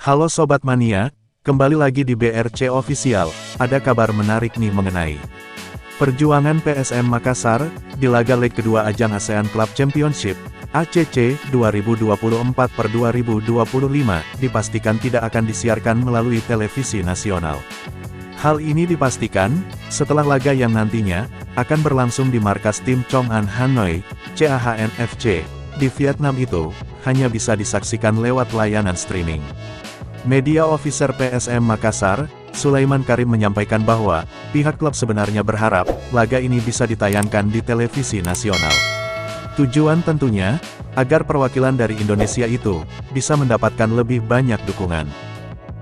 Halo Sobat Mania, kembali lagi di BRC Official. Ada kabar menarik nih mengenai perjuangan PSM Makassar di laga leg kedua ajang ASEAN Club Championship ACC 2024/2025 dipastikan tidak akan disiarkan melalui televisi nasional. Hal ini dipastikan setelah laga yang nantinya akan berlangsung di markas tim Chong An Hanoi, CAHN FC, di Vietnam itu hanya bisa disaksikan lewat layanan streaming. Media officer PSM Makassar, Sulaiman Karim menyampaikan bahwa pihak klub sebenarnya berharap laga ini bisa ditayangkan di televisi nasional. Tujuan tentunya agar perwakilan dari Indonesia itu bisa mendapatkan lebih banyak dukungan.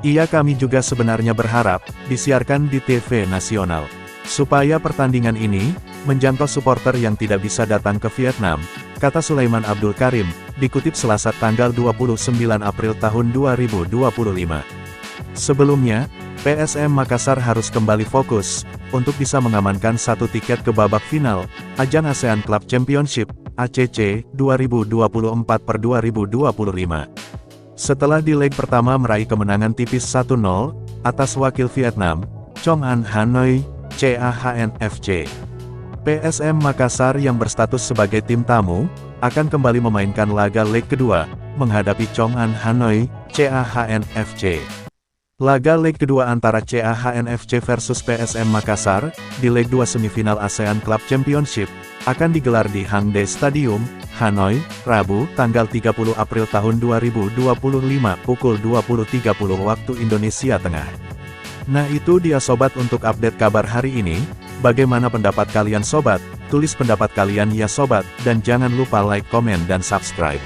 Kami juga sebenarnya berharap disiarkan di TV nasional, supaya pertandingan ini menjangkau supporter yang tidak bisa datang ke Vietnam, kata Sulaiman Abdul Karim, dikutip Selasa tanggal 29 April tahun 2025. Sebelumnya, PSM Makassar harus kembali fokus untuk bisa mengamankan satu tiket ke babak final ajang ASEAN Club Championship ACC 2024/2025. Setelah di leg pertama meraih kemenangan tipis 1-0 atas wakil Vietnam, Chong An Hanoi, CAHN FC. PSM Makassar yang berstatus sebagai tim tamu, akan kembali memainkan laga leg kedua, menghadapi Chong An Hanoi, CAHN FC. Laga leg kedua antara CAHN FC versus PSM Makassar, di leg 2 semifinal ASEAN Club Championship, akan digelar di Hangdae Stadium, Hanoi, Rabu, tanggal 30 April tahun 2025, pukul 20.30 waktu Indonesia Tengah. Nah itu dia sobat untuk update kabar hari ini. Bagaimana pendapat kalian sobat? Tulis pendapat kalian ya sobat, dan jangan lupa like, komen dan subscribe.